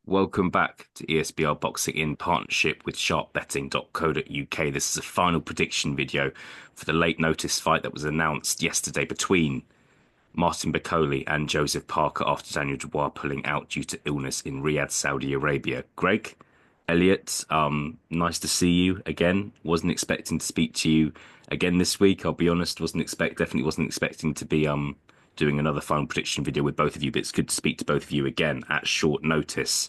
Welcome back to ESBR Boxing in partnership with sharpbetting.co.uk. This is a final prediction video for the late notice fight that was announced yesterday between Martin Bakole and Joseph Parker after Daniel Dubois pulling out due to illness in Riyadh, Saudi Arabia. Greg, Elliot, nice to see you again. Wasn't expecting to speak to you again this week. I'll be honest, definitely wasn't expecting to be doing another final prediction video with both of you, but it's good to speak to both of you again at short notice.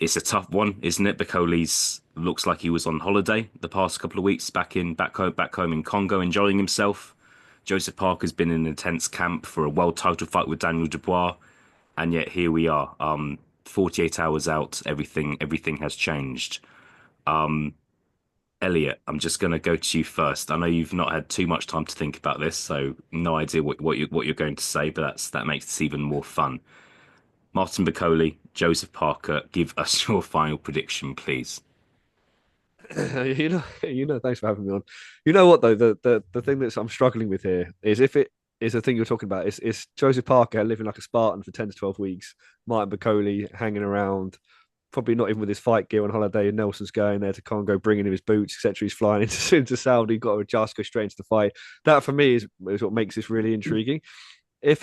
It's a tough one, isn't it? Bacole's looks like he was on holiday the past couple of weeks back home in Congo, enjoying himself. Joseph Parker's been in an intense camp for a world title fight with Daniel Dubois, and yet here we are. 48 hours out, everything has changed. Elliot, I'm just going to go to you first. I know you've not had too much time to think about this, so no idea what you're going to say, but that makes this even more fun. Martin Bakole, Joseph Parker, give us your final prediction, please. Thanks for having me on. You know what though, the thing that I'm struggling with here is if it is the thing you're talking about, is Joseph Parker living like a Spartan for 10 to 12 weeks, Martin Bakole hanging around, probably not even with his fight gear on holiday, and Nelson's going there to Congo, bringing him his boots, etc. He's flying into Saudi, got to adjust, go straight into the fight. That for me is what makes this really intriguing. If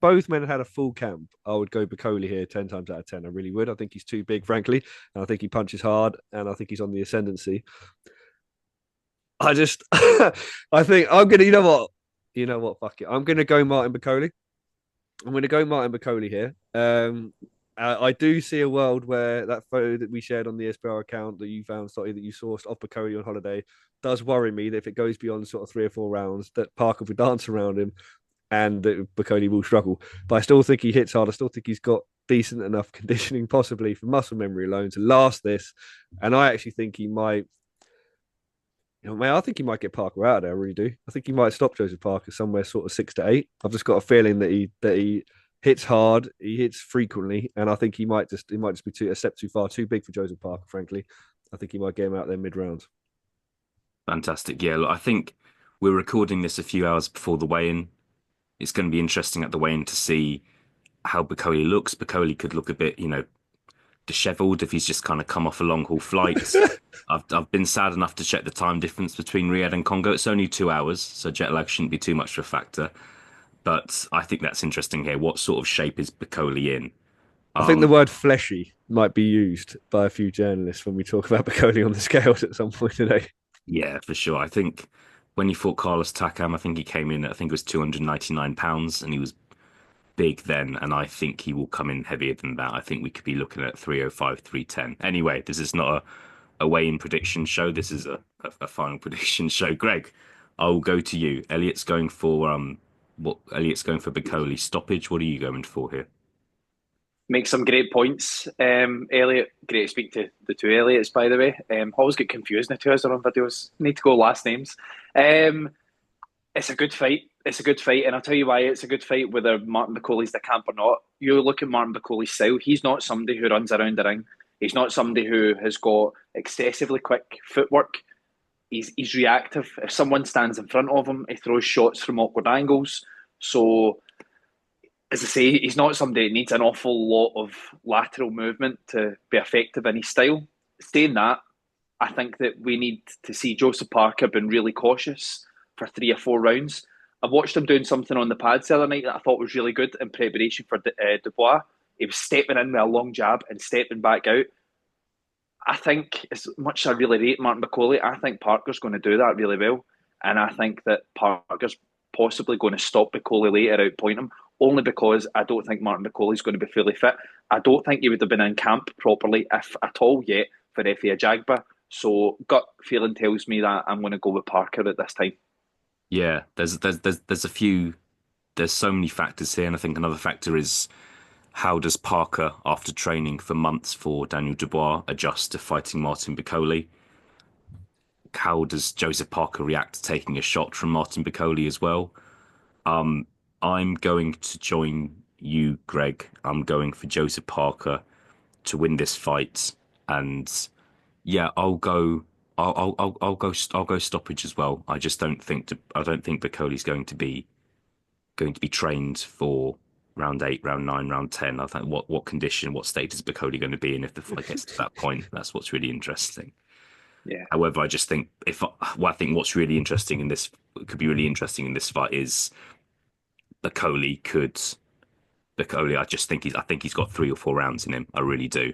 both men had a full camp, I would go Bakole here 10 times out of 10. I really would. I think he's too big, frankly, and I think he punches hard, and I think he's on the ascendancy. I just, I think I'm gonna. You know what? Fuck it. I'm gonna go Martin Bakole. I'm gonna go Martin Bakole here. I do see a world where that photo that we shared on the ESBR account that you found, sorry, that you sourced of Bakole on holiday, does worry me that if it goes beyond sort of 3 or 4 rounds, that Parker will dance around him and that Bakole will struggle. But I still think he hits hard. I still think he's got decent enough conditioning, possibly for muscle memory alone, to last this. And I actually think he might. Man, I think he might get Parker out of there. I really do. I think he might stop Joseph Parker somewhere sort of 6 to 8. I've just got a feeling that he hits hard, he hits frequently, and I think he might just be a step too far, too big for Joseph Parker. Frankly, I think he might get him out there mid round. Fantastic. Yeah, look, I think we're recording this a few hours before the weigh-in. It's going to be interesting at the weigh-in to see how Bakole looks. Bakole could look a bit, disheveled if he's just kind of come off a long haul flight. I've been sad enough to check the time difference between Riyadh and Congo. It's only 2 hours, so jet lag shouldn't be too much of a factor. But I think that's interesting here. What sort of shape is Bakole in? I think the Um, word fleshy might be used by a few journalists when we talk about Bakole on the scales at some point today. yeah, for sure. I think when he fought Carlos Takam, I think he came in at, I think it was 299 pounds, and he was big then, and I think he will come in heavier than that. I think we could be looking at 305, 310. Anyway, this is not a weigh-in prediction show. This is a final prediction show. Greg, I'll go to you. Elliot's going for Bakole stoppage. What are you going for here? Make some great points. Elliot, great to speak to the two Elliots, by the way. Always get confused now, two of us are on videos. Need to go last names. Um, it's a good fight. It's a good fight, and I'll tell you why it's a good fight, whether Martin Bacole's the camp or not. You look at Martin Bacole's style, he's not somebody who runs around the ring. He's not somebody who has got excessively quick footwork. He's reactive. If someone stands in front of him, he throws shots from awkward angles. So as I say, he's not somebody that needs an awful lot of lateral movement to be effective in his style. Saying that, I think that we need to see Joseph Parker being really cautious for 3 or 4 rounds. I watched him doing something on the pads the other night that I thought was really good in preparation for Dubois. He was stepping in with a long jab and stepping back out. I think, as much as I really rate Martin Bakole, I think Parker's going to do that really well. And I think that Parker's possibly going to stop Bakole later, outpoint him, only because I don't think Martin Bakole is going to be fully fit. I don't think he would have been in camp properly, if at all, yet for Effie Ajagba. So gut feeling tells me that I'm going to go with Parker at this time. Yeah, there's so many factors here, and I think another factor is how does Parker, after training for months for Daniel Dubois, adjust to fighting Martin Bakole? How does Joseph Parker react to taking a shot from Martin Bakole as well? I'm going to join you, Greg. I'm going for Joseph Parker to win this fight, and yeah, I'll go stoppage as well. I just don't think I don't think Bakole's going to be trained for. round 8, round 9, round 10. I think what condition, what state is Bakole going to be in if the fight gets to that point? That's what's really interesting. Yeah. However, I just think I think what's really interesting in this could be really interesting in this fight is Bakole could Bakole. I think he's got 3 or 4 rounds in him. I really do.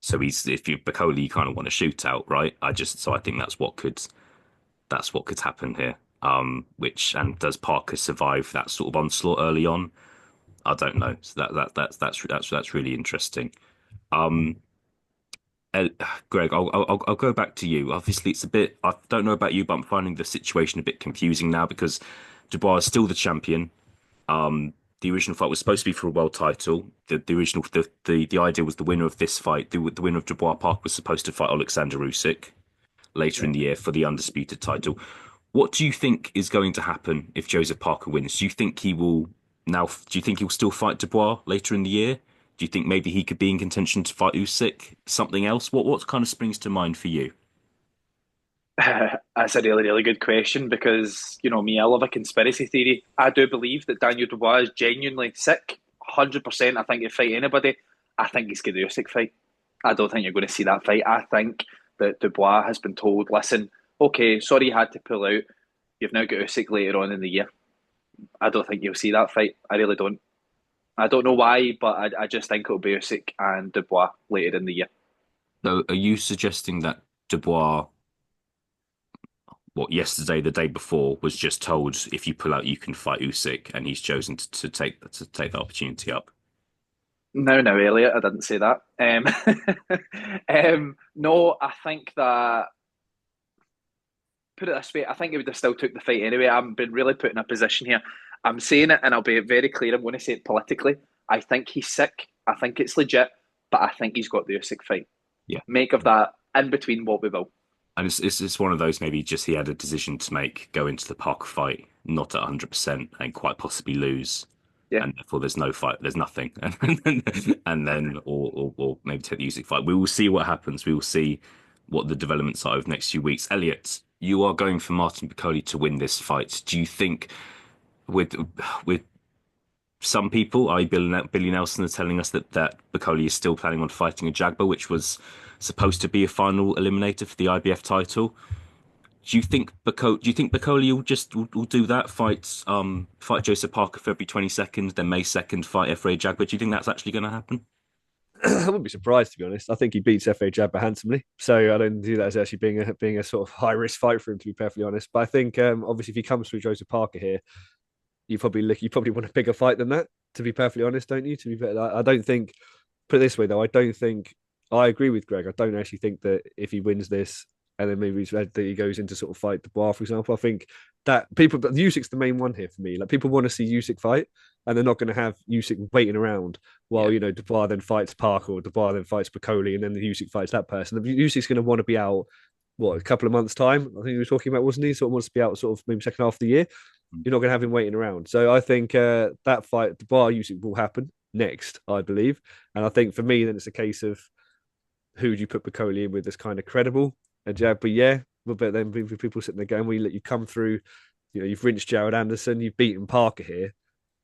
So he's if you Bakole, you kind of want to shoot out, right? I think that's what could happen here. Which and does Parker survive that sort of onslaught early on? I don't know. So that's really interesting. Um, uh, Greg, I'll go back to you. Obviously, it's a bit. I don't know about you, but I'm finding the situation a bit confusing now because Dubois is still the champion. The original fight was supposed to be for a world title. The idea was the winner of this fight, the winner of Dubois Park, was supposed to fight Alexander Usyk later Yeah. in the year for the undisputed title. What do you think is going to happen if Joseph Parker wins? Do you think he will now? Do you think he'll still fight Dubois later in the year? Do you think maybe he could be in contention to fight Usyk? Something else? What kind of springs to mind for you? That's a really, really good question because, me, I love a conspiracy theory. I do believe that Daniel Dubois is genuinely sick. 100%. I think he'd fight anybody. I think he's got the Usyk fight. I don't think you're going to see that fight. I think that Dubois has been told, listen, okay, sorry you had to pull out. You've now got Usyk later on in the year. I don't think you'll see that fight. I really don't. I don't know why, but I just think it'll be Usyk and Dubois later in the year. So, are you suggesting that Dubois, yesterday, the day before, was just told if you pull out, you can fight Usyk, and he's chosen to take the opportunity up? No, no, Elliot, I didn't say that. No, I think that put it this way, I think he would have still took the fight anyway. I've been really put in a position here. I'm saying it, and I'll be very clear. I'm going to say it politically. I think he's sick. I think it's legit, but I think he's got the Usyk fight. Yeah. Make of that in between what we will. And it's one of those maybe just he had a decision to make, go into the Parker fight not at 100% and quite possibly lose, Yeah, and therefore there's no fight, there's nothing, and then or maybe take the Usyk fight. We will see what happens. We will see what the developments are over the next few weeks. Elliot, you are going for Martin Bakole to win this fight. Do you think with with some people, Billy Nelson, are telling us that Bakole is still planning on fighting a Jagba, which was supposed to be a final eliminator for the IBF title? Do you think Bakole will do that? Fight Joseph Parker February 22nd, then May 2nd, fight F.A. Jagba. Do you think that's actually going to happen? I wouldn't be surprised, to be honest. I think he beats FA Jabba handsomely, so I don't see that as actually being a sort of high risk fight for him, to be perfectly honest. But I think obviously if he comes through Joseph Parker here, you probably want a bigger fight than that. To be perfectly honest, don't you? To be fair, I don't think. Put it this way, though, I don't think I agree with Greg. I don't actually think that if he wins this and then maybe that he goes into sort of fight Dubois, for example, I think that Usyk's the main one here for me. Like people want to see Usyk fight, and they're not going to have Usyk waiting around while Dubois then fights Parker or Dubois then fights Bakole, and then the Usyk fights that person. The Usyk's going to want to be out a couple of months time. I think he was talking about, wasn't he? Sort of wants to be out sort of maybe second half of the year. You're not going to have him waiting around. So I think that fight, Dubois Usyk, will happen next, I believe. And I think for me, then it's a case of who do you put Bakole in with that's kind of credible and jab. But yeah, but then people sitting there going, "We let you come through. You've rinsed Jared Anderson, you've beaten Parker here.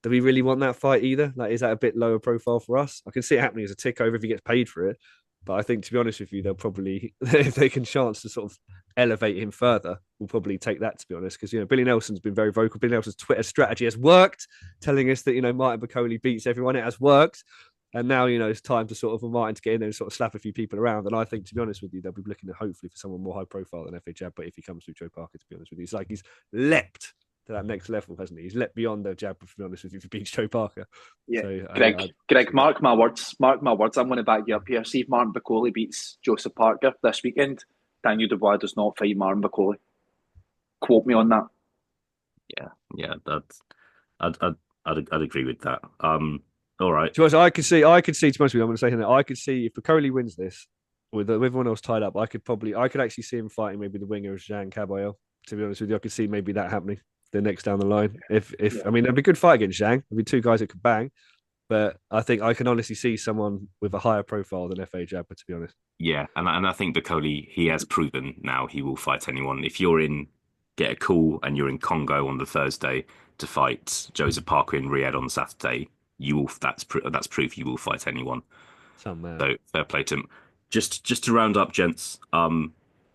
Do we really want that fight either? Like, is that a bit lower profile for us? I can see it happening as a tick over if he gets paid for it. But I think, to be honest with you, they'll probably, if they can chance to sort of elevate him further, will probably take that, to be honest. Because, Billy Nelson's been very vocal. Billy Nelson's Twitter strategy has worked, telling us that, Martin Bakole beats everyone. It has worked. And now, it's time to sort of Martin to get in there and sort of slap a few people around. And I think, to be honest with you, they'll be looking at hopefully for someone more high profile than FA Jab. But if he comes through Joe Parker, to be honest with you, it's like he's leapt to that next level, hasn't he? He's leapt beyond the Jab, to be honest with you, if he beats Joe Parker. yeah. So, Greg, mark my words. Mark my words. I'm going to back you up here. See if Martin Bakole beats Joseph Parker this weekend. Daniel Dubois does not fight Martin Bakole. Quote me on that. Yeah, I'd agree with that. All right. To be honest, I could see. To be honest with you, I'm going to say here, I could see if Bakole wins this with everyone else tied up. I could actually see him fighting maybe the winger of Jean Caballero. To be honest with you, I could see maybe that happening the next down the line. I mean, it'd be a good fight against Zhang. It'd be two guys that could bang. But I think I can honestly see someone with a higher profile than FA Jabba, to be honest. Yeah, and I think Bakole, he has proven now he will fight anyone. If you're get a call and you're in Congo on the Thursday to fight Joseph Parker in Riyadh on Saturday, that's proof you will fight anyone. Some man. So fair play to him. Just to round up, gents.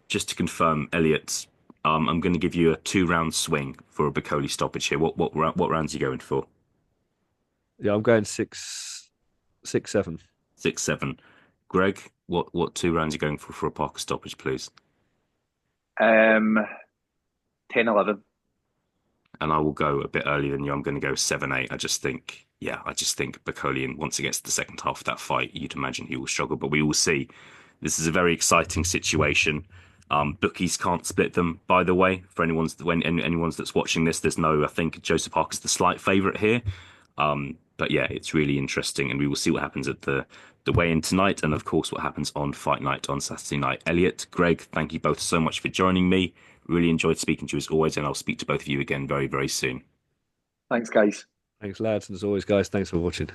Just to confirm, Elliot. I'm going to give you a 2 round swing for a Bakole stoppage here. What rounds are you going for? Yeah, I'm going 6-7. 6-7. Greg, what 2 rounds are you going for a Parker stoppage, please? 10-11. And I will go a bit earlier than you. I'm going to go 7-8. I just think Bakole, once it gets to the second half of that fight, you'd imagine he will struggle. But we will see. This is a very exciting situation. Bookies can't split them, by the way. For anyone's that's watching this, I think Joseph Parker's the slight favourite here. But yeah, it's really interesting, and we will see what happens at the weigh-in tonight, and of course what happens on fight night on Saturday night. Elliot, Greg, thank you both so much for joining me. Really enjoyed speaking to you as always, and I'll speak to both of you again very, very soon. Thanks, guys. Thanks, lads. And as always, guys, thanks for watching.